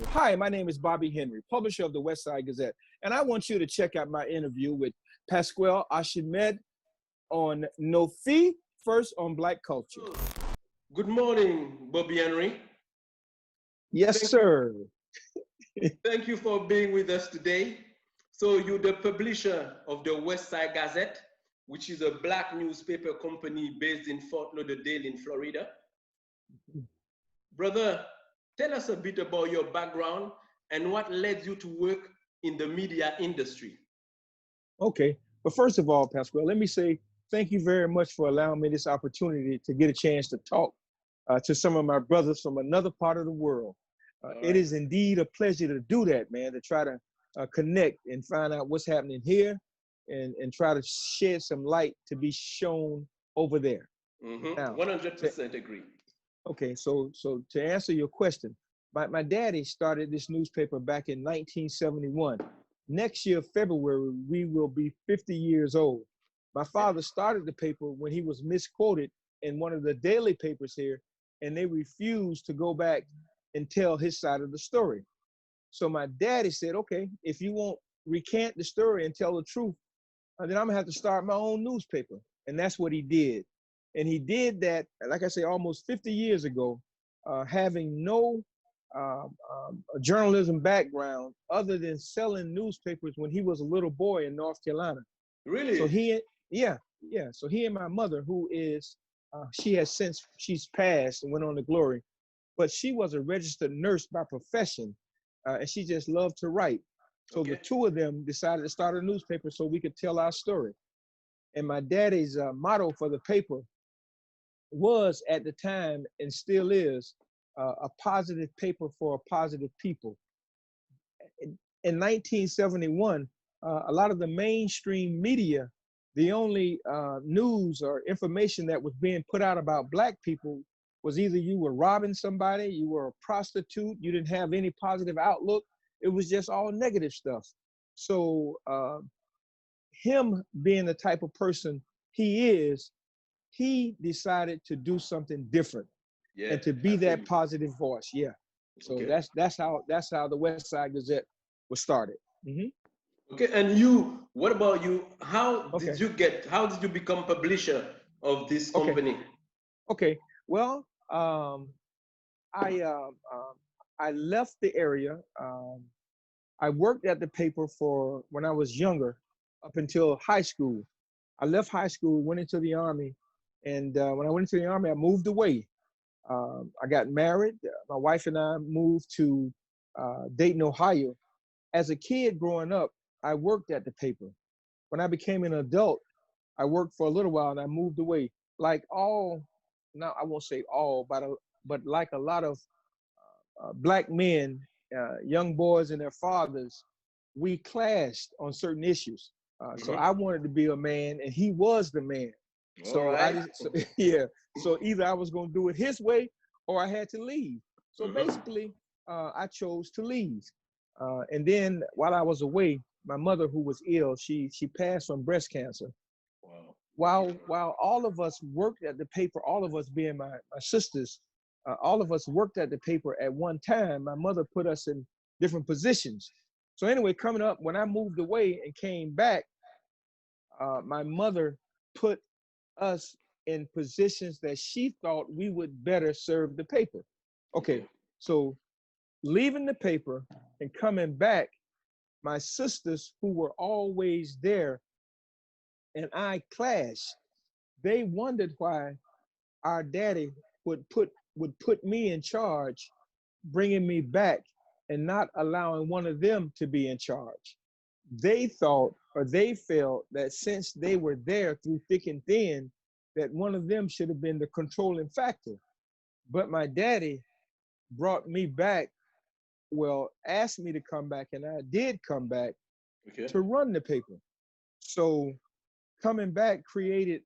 Hi, my name is Bobby Henry, publisher of the Westside Gazette, and I want you to check out my interview with Pasquale Ashamed on No Fee, First on Black Culture. Good morning, Bobby Henry. Yes, sir. Thank you for being with us today. So you're the publisher of the Westside Gazette, which is a Black newspaper company based in Fort Lauderdale in Florida. Brother, tell us a bit about your background and what led you to work in the media industry. Okay, but first of all, Pasquale, let me say thank you very much for allowing me this opportunity to get a chance to talk to some of my brothers from another part of the world. It is indeed a pleasure to do that, man, to try to connect and find out what's happening here and try to shed some light to be shown over there. Now, 100% agree. Okay, so to answer your question, my daddy started this newspaper back in 1971. Next year, February, we will be 50 years old. My father started the paper when he was misquoted in one of the daily papers here, and they refused to go back and tell his side of the story. So my daddy said, okay, if you won't recant the story and tell the truth, then I'm gonna have to start my own newspaper. And that's what he did. And he did that, like I say, almost 50 years ago, having no journalism background other than selling newspapers when he was a little boy in North Carolina. Really? So so he and my mother, who is, she's passed and went on to glory, but she was a registered nurse by profession, and she just loved to write. So the two of them decided to start a newspaper so we could tell our story. And my daddy's motto for the paper was at the time, and still is, a positive paper for a positive people. In 1971, a lot of the mainstream media, the only news or information that was being put out about Black people was either you were robbing somebody, you were a prostitute, you didn't have any positive outlook. It was just all negative stuff. So him being the type of person he is, he decided to do something different and to be that positive voice. Yeah. So that's how the Westside Gazette was started. Okay, and you, what about you? How did you become publisher of this company? Okay. Well, I left the area. I worked at the paper for when I was younger, up until high school. I left high school, went into the Army, and when I went into the Army, I moved away. I got married. My wife and I moved to Dayton, Ohio. As a kid growing up, I worked at the paper. When I became an adult, I worked for a little while and I moved away. Like all, now I won't say all, but like a lot of Black men, young boys and their fathers, we clashed on certain issues. So I wanted to be a man and he was the man. So so either I was going to do it his way or I had to leave. So basically, I chose to leave. And then while I was away, my mother, who was ill, she passed from breast cancer. Wow. While all of us worked at the paper, all of us being my sisters, all of us worked at the paper at one time. My mother put us in different positions. So anyway, coming up, when I moved away and came back, my mother put us in positions that she thought we would better serve the paper. Okay, so leaving the paper and coming back, my sisters, who were always there, and I clashed. They wondered why our daddy would put me in charge, bringing me back and not allowing one of them to be in charge. They thought, or they felt, that since they were there through thick and thin, that one of them should have been the controlling factor. But my daddy brought me back, well, asked me to come back, and I did come back to run the paper. So coming back created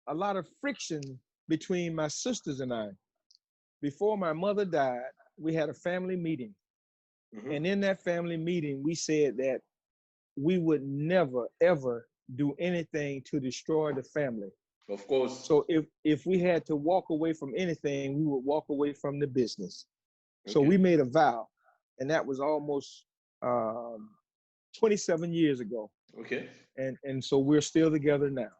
a lot of friction between my sisters and I. Before my mother died, we had a family meeting. And in that family meeting, we said that we would never, ever do anything to destroy the family. Of course. So if we had to walk away from anything, we would walk away from the business. So we made a vow and that was almost 27 years ago. Okay. And so we're still together now.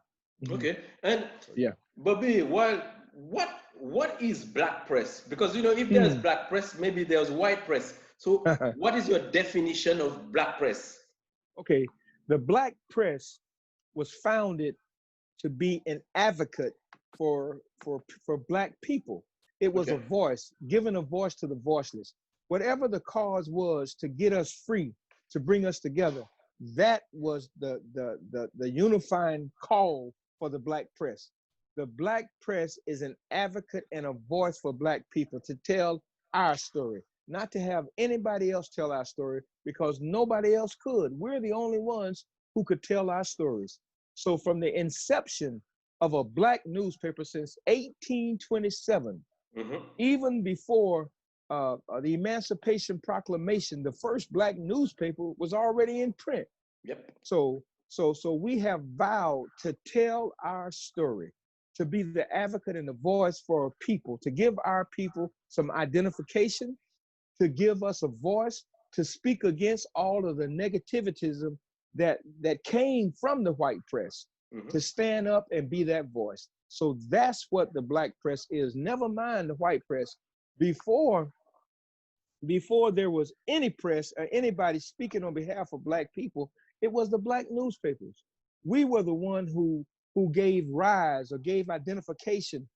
Okay. And yeah, Bobby, what is black press? Because if there's black press, maybe there's white press. So what is your definition of black press? Okay, the black press was founded to be an advocate for black people. It was a voice, giving a voice to the voiceless. Whatever the cause was to get us free, to bring us together, that was the unifying call for the black press. The black press is an advocate and a voice for black people to tell our story, not to have anybody else tell our story, because nobody else could. We're the only ones who could tell our stories. So from the inception of a black newspaper since 1827, even before the Emancipation Proclamation, the first black newspaper was already in print. Yep. So we have vowed to tell our story, to be the advocate and the voice for people, to give our people some identification, to give us a voice, to speak against all of the negativism that came from the white press, to stand up and be that voice. So that's what the black press is. Never mind the white press. Before there was any press or anybody speaking on behalf of black people, it was the black newspapers. We were the one who gave rise or gave identification,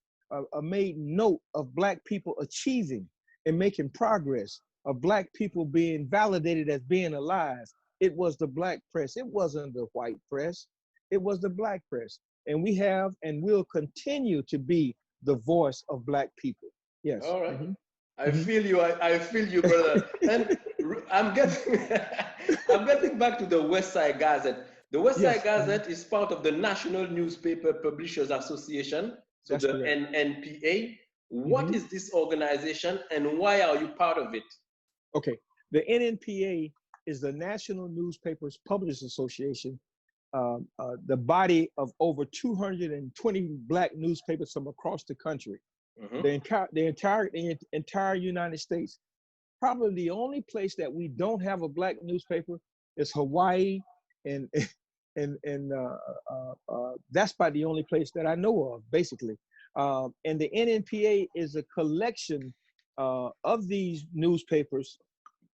made note of black people achieving and making progress, of black people being validated as being alive. It was the black press. It wasn't the white press. It was the black press. And we have and will continue to be the voice of black people. Yes. All right. I feel you. I feel you, brother. And I'm getting back to the Westside Gazette. The Westside Gazette is part of the National Newspaper Publishers Association, so That's the correct. NNPA. What is this organization and why are you part of it? Okay, the NNPA is the National Newspapers Publishers Association, the body of over 220 black newspapers from across the country. The entire United States. Probably the only place that we don't have a black newspaper is Hawaii, and that's about the only place that I know of, basically. And the NNPA is a collection of these newspapers,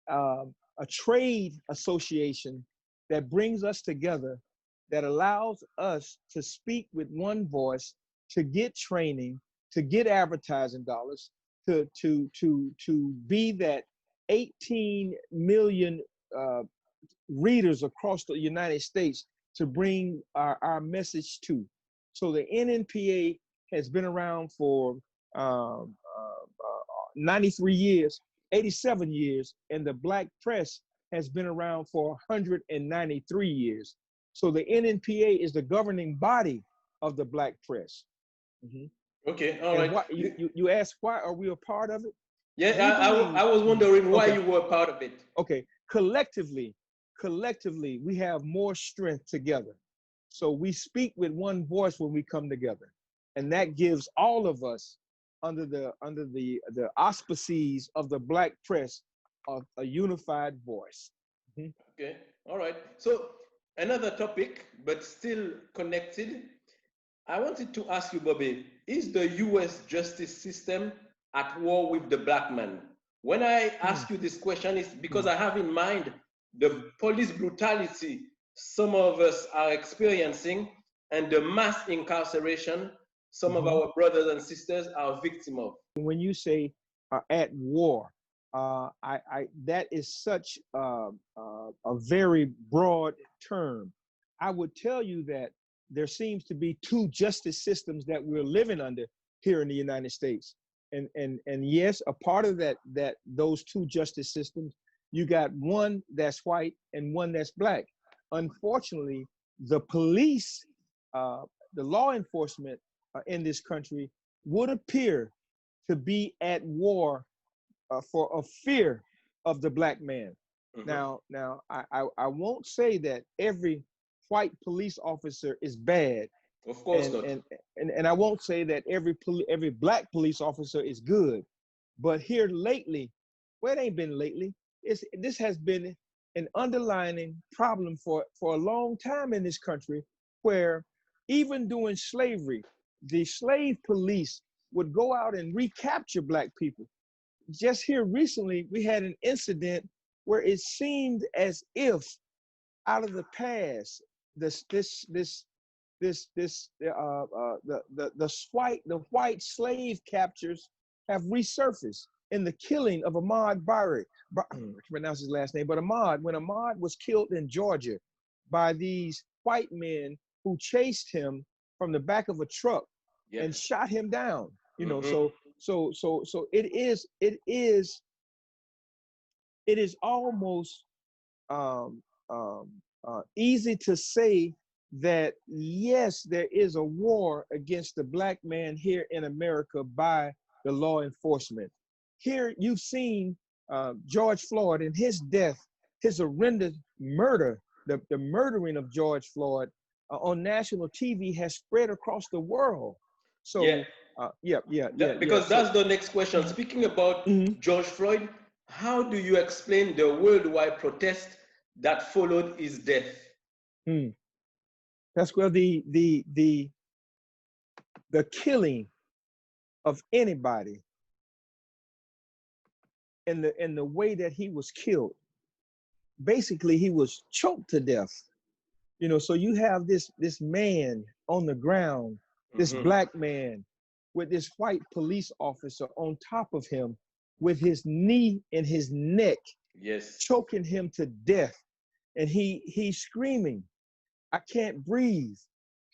a trade association that brings us together, that allows us to speak with one voice, to get training, to get advertising dollars, to be that 18 million readers across the United States to bring our message to. So the NNPA has been around for 93 years, 87 years, and the black press has been around for 193 years. So the NNPA is the governing body of the black press. Okay, all right. You asked why are we a part of it? Yeah, I was wondering why you were part of it. Okay, collectively, we have more strength together. So we speak with one voice when we come together, and that gives all of us, under the auspices of the black press, a unified voice. Okay, all right. So another topic, but still connected. I wanted to ask you, Bobby, is the U.S. justice system at war with the black man? When I ask you this question, it's because I have in mind the police brutality some of us are experiencing and the mass incarceration some of our brothers and sisters are victims of. When you say at war, that is such a very broad term. I would tell you that there seems to be two justice systems that we're living under here in the United States. And yes, a part of those two justice systems, you got one that's white and one that's black. Unfortunately, the police, the law enforcement in this country would appear to be at war for a fear of the black man. Now, I won't say that every white police officer is bad. Of course not. And I won't say that every black police officer is good. But here lately, well, it ain't been lately, this has been an underlying problem for a long time in this country, where even during slavery, the slave police would go out and recapture Black people. Just here recently, we had an incident where it seemed as if out of the past, the white slave captures have resurfaced in the killing of Ahmaud Bari. I can't pronounce his last name, but Ahmaud, when Ahmaud was killed in Georgia by these white men who chased him from the back of a truck and shot him down. You know, so it is almost easy to say that yes, there is a war against the Black man here in America by the law enforcement. Here you've seen George Floyd and his death, his horrendous murder, the murdering of George Floyd on national TV has spread across the world. So because that's the next question. Speaking about George Floyd, how do you explain the worldwide protest that followed his death? That's where the killing of anybody in the way that he was killed. Basically, he was choked to death. You know, so you have this man on the ground, this Black man with this white police officer on top of him with his knee in his neck, choking him to death. And he's screaming, "I can't breathe.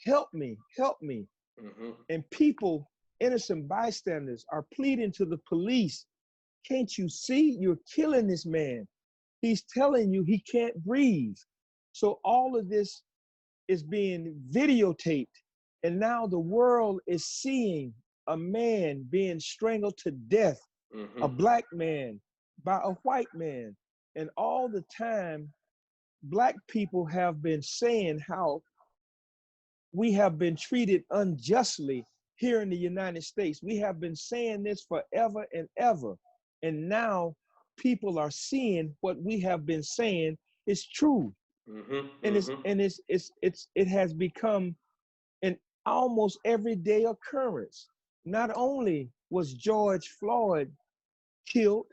Help me, help me." And people, innocent bystanders, are pleading to the police, "Can't you see? You're killing this man. He's telling you he can't breathe." So all of this is being videotaped. And now the world is seeing a man being strangled to death, a Black man by a white man. And all the time, Black people have been saying how we have been treated unjustly here in the United States. We have been saying this forever and ever. And now people are seeing what we have been saying is true. It has become an almost everyday occurrence. Not only was George Floyd killed,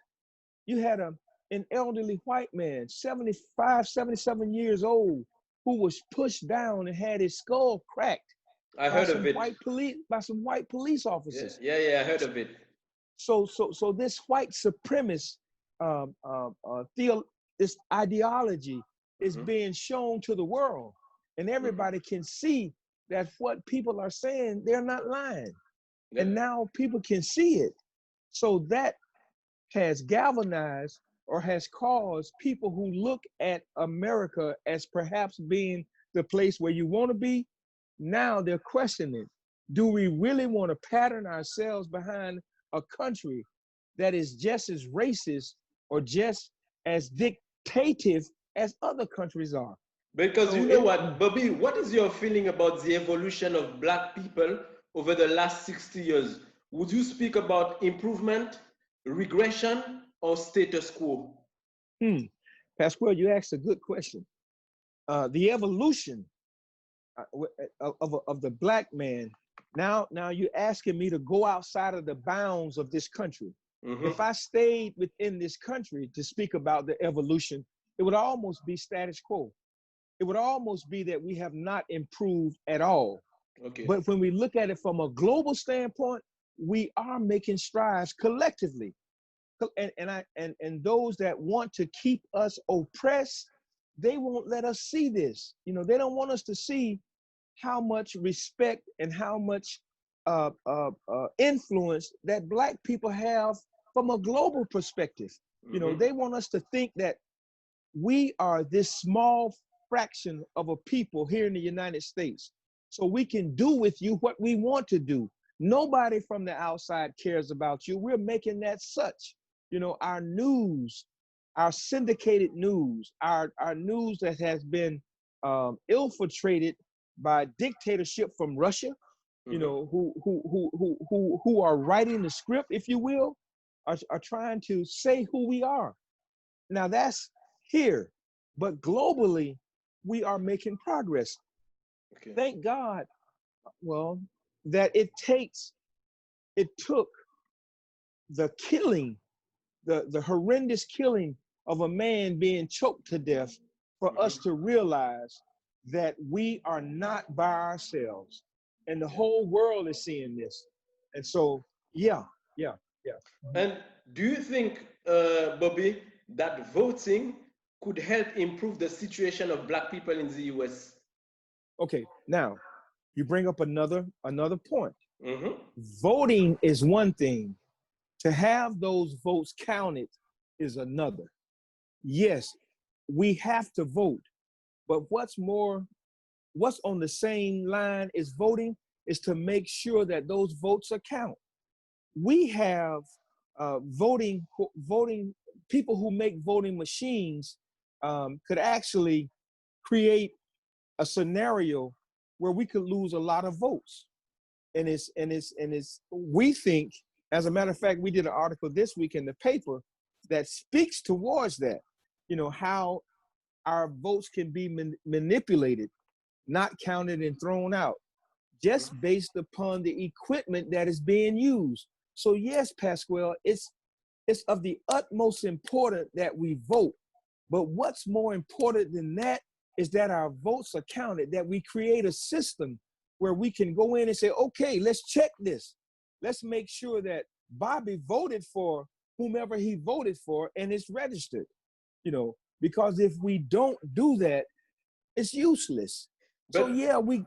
you had an elderly white man, 75, 77 years old, who was pushed down and had his skull cracked by some white police officers. I heard of it. So this white supremacist this ideology is being shown to the world, and everybody can see that what people are saying, they're not lying. And now people can see it. So that has galvanized or has caused people who look at America as perhaps being the place where you want to be. Now they're questioning, do we really want to pattern ourselves behind a country that is just as racist or just as dictative as other countries are? Because so you know what, Bobby, what is your feeling about the evolution of Black people over the last 60 years? Would you speak about improvement, regression, or status quo? Pasquale, you asked a good question. The evolution of the Black man, now you're asking me to go outside of the bounds of this country. If I stayed within this country to speak about the evolution, it would almost be status quo. It would almost be that we have not improved at all. But when we look at it from a global standpoint, we are making strides collectively. And those that want to keep us oppressed, they won't let us see this. You know, they don't want us to see how much respect and how much influence that Black people have from a global perspective. You know, they want us to think that we are this small fraction of a people here in the United States, so we can do with you what we want to do. Nobody from the outside cares about you. We're making that such. You know, our news, our syndicated news, our news that has been infiltrated by dictatorship from Russia, you know, who are writing the script, if you will, are trying to say who we are. Now that's here, but globally, we are making progress. Okay. Thank God, well, that it took the killing, the horrendous killing of a man being choked to death for us to realize that we are not by ourselves. And the whole world is seeing this. And so, yeah. And do you think, Bobby, that voting could help improve the situation of Black people in the US? Okay, now you bring up another point. Mm-hmm. Voting is one thing. To have those votes counted is another. Yes, we have to vote, but what's on the same line as voting is to make sure that those votes are counted. We have voting people who make voting machines could actually create a scenario where we could lose a lot of votes. And we think, as a matter of fact, we did an article this week in the paper that speaks towards that, how our votes can be manipulated, not counted and thrown out, just based upon the equipment that is being used. So yes, Pasquale, it's of the utmost importance that we vote. But what's more important than that is that our votes are counted, that we create a system where we can go in and say, okay, let's check this. Let's make sure that Bobby voted for whomever he voted for and it's registered, because if we don't do that, it's useless. So yeah, we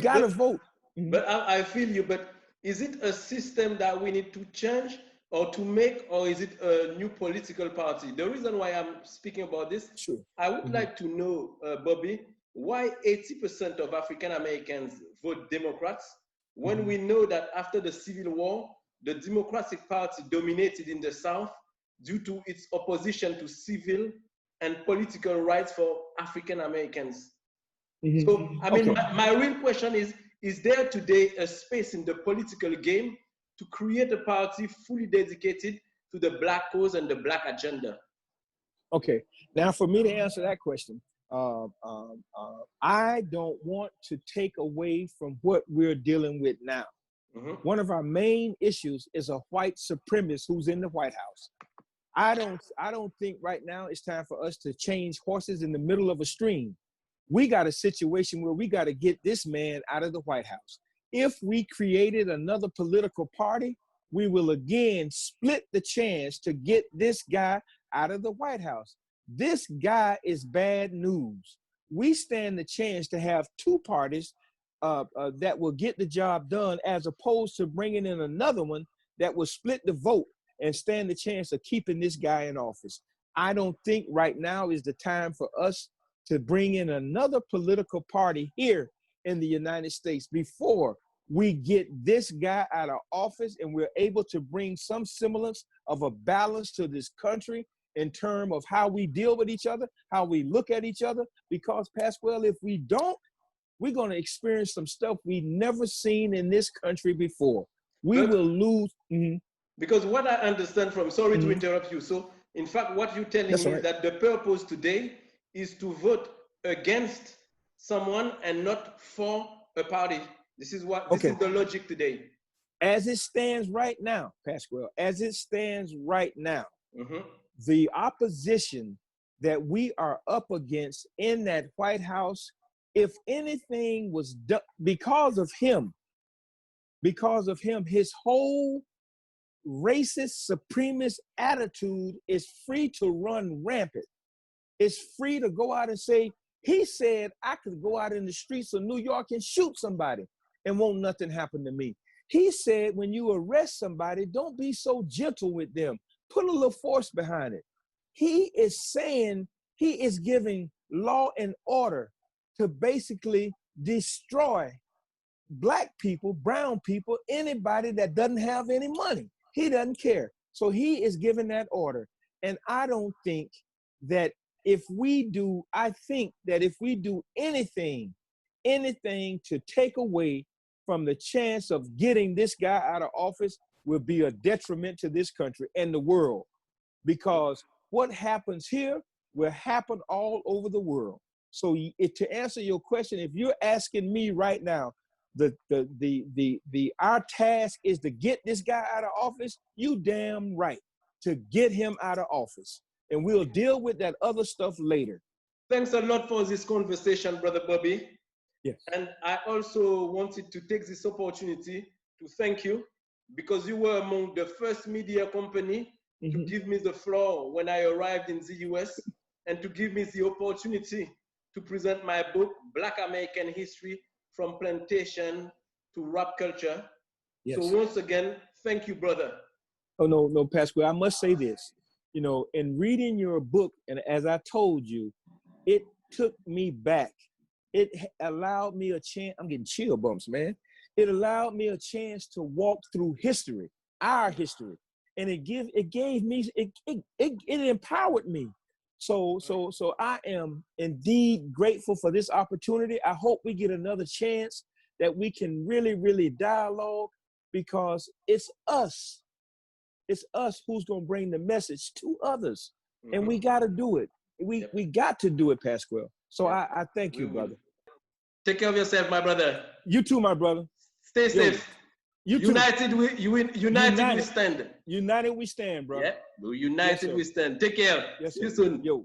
gotta vote. But I feel you, but is it a system that we need to change or to make, or is it a new political party? The reason why I'm speaking about this, sure. I would like to know, Bobby, why 80% of African Americans vote Democrats when we know that after the Civil War, the Democratic Party dominated in the South due to its opposition to civil and political rights for African Americans. So, I mean, my real question is there today a space in the political game to create a party fully dedicated to the Black cause and the Black agenda? Okay, now for me to answer that question, I don't want to take away from what we're dealing with now. One of our main issues is a white supremacist who's in the White House. I don't think right now it's time for us to change horses in the middle of a stream. We got a situation where we got to get this man out of the White House. If we created another political party, we will again split the chance to get this guy out of the White House. This guy is bad news. We stand the chance to have two parties that will get the job done, as opposed to bringing in another one that will split the vote and stand the chance of keeping this guy in office. I don't think right now is the time for us to bring in another political party here in the United States before we get this guy out of office and we're able to bring some semblance of a balance to this country in terms of how we deal with each other, how we look at each other. Because, Pasquale, if we don't, we're going to experience some stuff we've never seen in this country before. We will lose. Because what I understand from, sorry to interrupt you. So, in fact, what you're telling me is that the purpose today is to vote against someone and not for a party. This is the logic today. As it stands right now, Pasquale, as it stands right now, the opposition that we are up against in that White House, if anything was done because of him, his whole racist supremacist attitude is free to run rampant. It's free to go out and say, he said I could go out in the streets of New York and shoot somebody and won't nothing happen to me. He said, when you arrest somebody, don't be so gentle with them. Put a little force behind it. He is saying, he is giving law and order to basically destroy Black people, brown people, anybody that doesn't have any money. He doesn't care. So he is giving that order. And I don't think that I think that if we do anything to take away from the chance of getting this guy out of office will be a detriment to this country and the world. Because what happens here will happen all over the world. So to answer your question, if you're asking me right now, our task is to get this guy out of office, you damn right, to get him out of office. And we'll deal with that other stuff later. Thanks a lot for this conversation, Brother Bobby. Yes. And I also wanted to take this opportunity to thank you, because you were among the first media company to give me the floor when I arrived in the US, and to give me the opportunity to present my book, Black American History from Plantation to Rap Culture. Yes. So once again, thank you, brother. Oh, no, Pascal, I must say this. You know, in reading your book, and as I told you, it took me back. It allowed me a chance. I'm getting chill bumps, man. It allowed me a chance to walk through history, our history. And it empowered me. So I am indeed grateful for this opportunity. I hope we get another chance that we can really, really dialogue, because it's us. It's us who's going to bring the message to others. And we got to do it. We got to do it, Pasquale. So I thank you, brother. Take care of yourself, my brother. You too, my brother. Stay safe. You too. United we stand. United we stand, brother. Yeah. United we stand. Take care. Yes, See you soon. Yo.